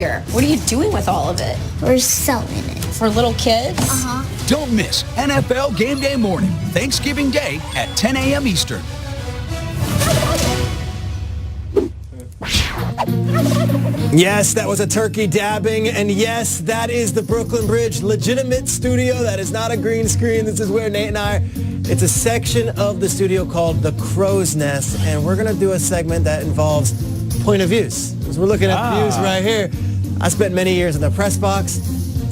What are you doing with all of it? We're selling it. For little kids? Don't miss NFL Game Day Morning, Thanksgiving Day at 10 a.m. Eastern. Yes, that was a turkey dabbing, and yes, that is the Brooklyn Bridge legitimate studio. That is not a green screen. This is where Nate and I, it's a section of the studio called the Crow's Nest, and we're going to do a segment that involves point of views. As we're looking at views right here, I spent many years in the press box,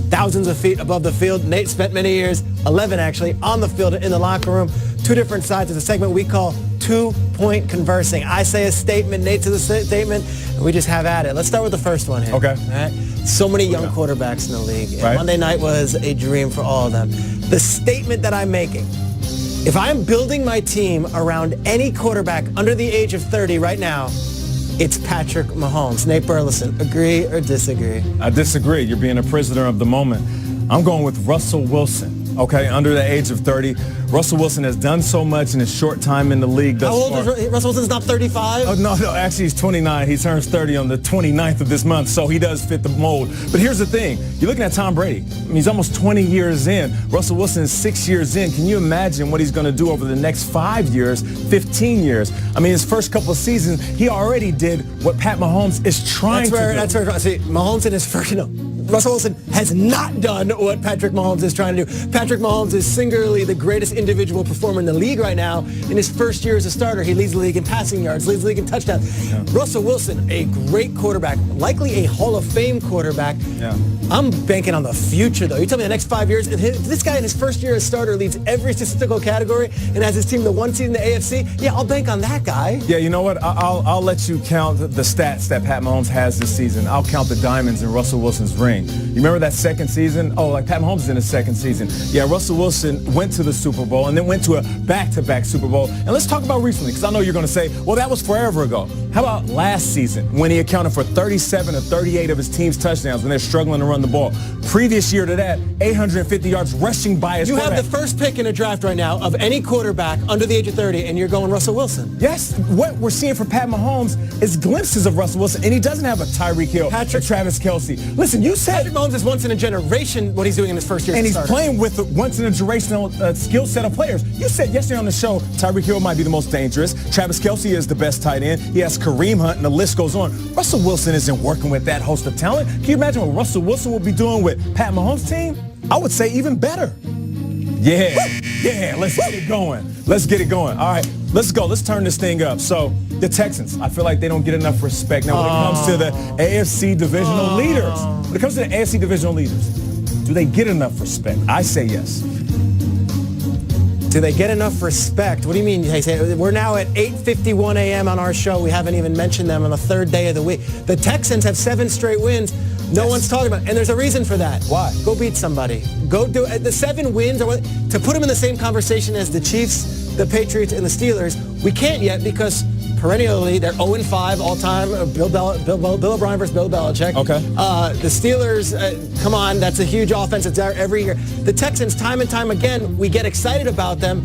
thousands of feet above the field. Nate spent many years, 11 actually, on the field in the locker room. Two different sides of the segment we call two-point conversing. I say a statement, Nate says a statement, and we just have at it. Let's start with the first one here. Okay. All right? So many young quarterbacks in the league. And Monday night was a dream for all of them. The statement that I'm making, if I'm building my team around any quarterback under the age of 30 right now, it's Patrick Mahomes. Nate Burleson, agree or disagree? I disagree. You're being a prisoner of the moment. I'm going with Russell Wilson. Okay, under the age of 30. Russell Wilson has done so much in his short time in the league thus far. How old is Russell Wilson's not 35? Oh, no, actually he's 29. He turns 30 on the 29th of this month, so he does fit the mold. But here's the thing. You're looking at Tom Brady. I mean, he's almost 20 years in. Russell Wilson is 6 years in. Can you imagine what he's going to do over the next 5 years, 15 years? I mean, his first couple of seasons, he already did what Pat Mahomes is trying to do. That's where, see, Mahomes in his first, Russell Wilson has not done what Patrick Mahomes is trying to do. Patrick Mahomes is singularly the greatest individual performer in the league right now. In his first year as a starter, he leads the league in passing yards, leads the league in touchdowns. Yeah. Russell Wilson, a great quarterback, likely a Hall of Fame quarterback. Yeah. I'm banking on the future, though. You tell me the next 5 years, if this guy in his first year as starter leads every statistical category and has his team the one seed in the AFC, yeah, I'll bank on that guy. Yeah, you know what? I'll let you count the stats that Pat Mahomes has this season. I'll count the diamonds in Russell Wilson's ring. You remember that second season? Oh, like Pat Mahomes is in his second season. Yeah, Russell Wilson went to the Super Bowl and then went to a back-to-back Super Bowl. And let's talk about recently, because I know you're going to say, well, that was forever ago. How about last season when he accounted for 37 or 38 of his team's touchdowns when they're struggling to run the ball? Previous year to that, 850 yards rushing by his quarterback. You have the first pick in a draft right now of any quarterback under the age of 30, and you're going Russell Wilson. Yes, what we're seeing for Pat Mahomes is glimpses of Russell Wilson, and he doesn't have a Tyreek Hill or Travis Kelce. Listen, you said Patrick Mahomes is once in a generation what he's doing in his first year. And he's playing with a once in a generational skill set of players. You said yesterday on the show, Tyreek Hill might be the most dangerous. Travis Kelce is the best tight end. He has Kareem Hunt, and the list goes on. Russell Wilson isn't working with that host of talent. Can you imagine what Russell Wilson will be doing with Pat Mahomes' team? I would say even better. Yeah, let's get it going. Let's get it going. All right, let's go. Let's turn this thing up. So the Texans, I feel like they don't get enough respect. Now, when it comes to the AFC divisional leaders, when it comes to the AFC divisional leaders, do they get enough respect? I say yes. Do they get enough respect? What do you mean? We're now at 8:51 a.m. on our show. We haven't even mentioned them on the third day of the week. The Texans have 7 straight wins. No one's talking about it. And there's a reason for that. Why? Go beat somebody. Go do it. The 7 wins, to put them in the same conversation as the Chiefs, the Patriots, and the Steelers, we can't yet because perennially they're 0-5 all-time. Bill O'Brien versus Bill Belichick. Okay. The Steelers, come on, that's a huge offense. It's there every year. The Texans, time and time again, we get excited about them.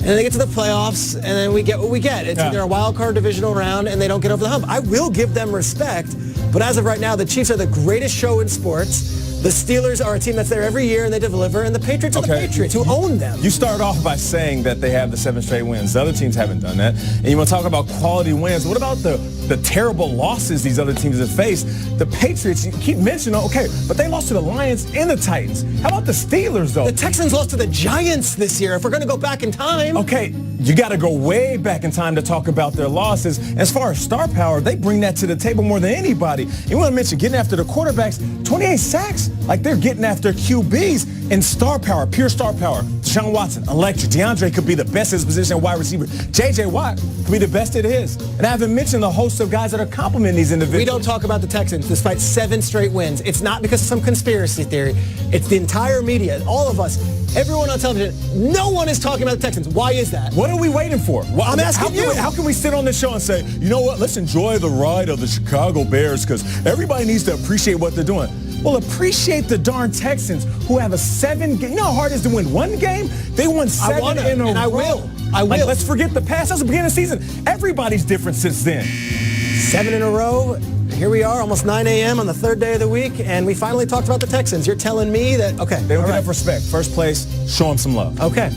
And they get to the playoffs, and then we get what we get. It's either a wild card divisional round, and they don't get over the hump. I will give them respect, but as of right now, the Chiefs are the greatest show in sports. The Steelers are a team that's there every year, and they deliver, and the Patriots are the Patriots who own them. You start off by saying that they have the 7 straight wins. The other teams haven't done that. And you want to talk about quality wins. What about the terrible losses these other teams have faced? The Patriots, you keep mentioning, okay, but they lost to the Lions and the Titans. How about the Steelers, though? The Texans lost to the Giants this year, if we're going to go back in time. Okay, you got to go way back in time to talk about their losses. As far as star power, they bring that to the table more than anybody. You want to mention getting after the quarterbacks, 28 sacks. Like they're getting after QBs in star power, pure star power. Deshaun Watson, electric. DeAndre could be the best at his position at wide receiver. J.J. Watt could be the best at his. And I haven't mentioned the host of guys that are complimenting these individuals. We don't talk about the Texans despite 7 straight wins. It's not because of some conspiracy theory. It's the entire media, all of us, everyone on television. No one is talking about the Texans. Why is that? What are we waiting for? Well, I'm asking you. How can we sit on this show and say, you know what, let's enjoy the ride of the Chicago Bears because everybody needs to appreciate what they're doing. Well, appreciate the darn Texans who have a 7 game. You know how hard it is to win 1 game? They won 7 in a row. I will. Like, let's forget the past. That was the beginning of the season. Everybody's different since then. 7 in a row. here we are, almost 9 a.m. on the third day of the week, and we finally talked about the Texans. You're telling me that, okay. They don't all get right. enough respect. First place, show them some love. Okay.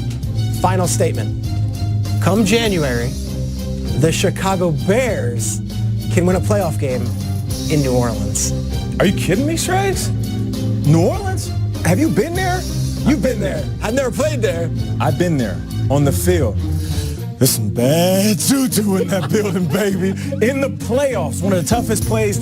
Final statement. Come January, the Chicago Bears can win a playoff game in New Orleans. Are you kidding me, Shrags? New Orleans? Have you been there? You've been there. I've never played there. I've been there on the field. There's some bad juju in that building, baby. In the playoffs, one of the toughest places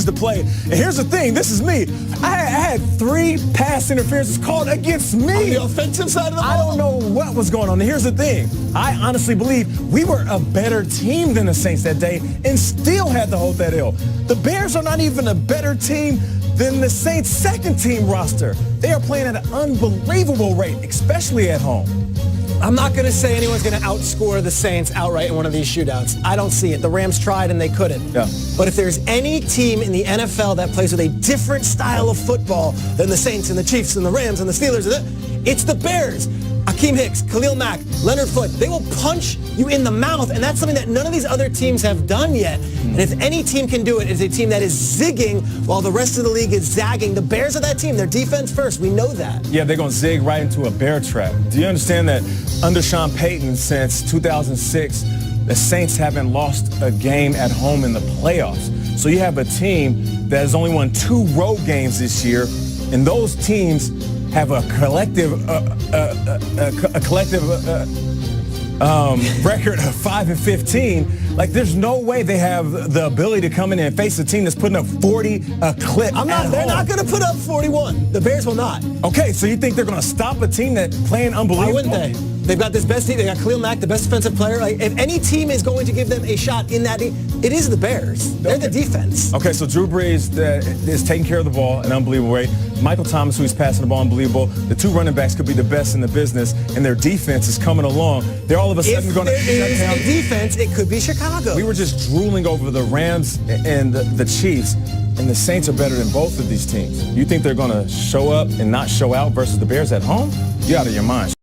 to play. And here's the thing, this is me. I had 3 pass interferences called against me. On the offensive side of the ball? I don't know what was going on. And here's the thing. I honestly believe we were a better team than the Saints that day and still had to hold that L. The Bears are not even a better team than the Saints' second team roster. They are playing at an unbelievable rate, especially at home. I'm not going to say anyone's going to outscore the Saints outright in one of these shootouts. I don't see it. The Rams tried and they couldn't. Yeah. But if there's any team in the NFL that plays with a different style of football than the Saints and the Chiefs and the Rams and the Steelers, it's the Bears. Akeem Hicks, Khalil Mack, Leonard Floyd, they will punch you in the mouth, and that's something that none of these other teams have done yet. And if any team can do it, it's a team that is zigging while the rest of the league is zagging. The Bears are that team. They're defense first. We know that. Yeah, they're going to zig right into a bear trap. Do you understand that under Sean Payton since 2006, the Saints haven't lost a game at home in the playoffs? So you have a team that has only won 2 road games this year, and those teams have a collective record of 5-15. Like, there's no way they have the ability to come in and face a team that's putting up 40 a clip. They're not going to put up 41. The Bears will not. Okay, so you think they're going to stop a team that's playing unbelievable? Why wouldn't they? They've got this best team. They got Khalil Mack, the best defensive player. Like, if any team is going to give them a shot in that, it is the Bears. They're the defense. Okay, so Drew Brees is taking care of the ball in an unbelievable way. Michael Thomas, who's passing the ball, unbelievable. The 2 running backs could be the best in the business, and their defense is coming along. They're all of a sudden going to shut down. If there is a defense, it could be Chicago. We were just drooling over the Rams and the Chiefs, and the Saints are better than both of these teams. You think they're going to show up and not show out versus the Bears at home? You're out of your mind.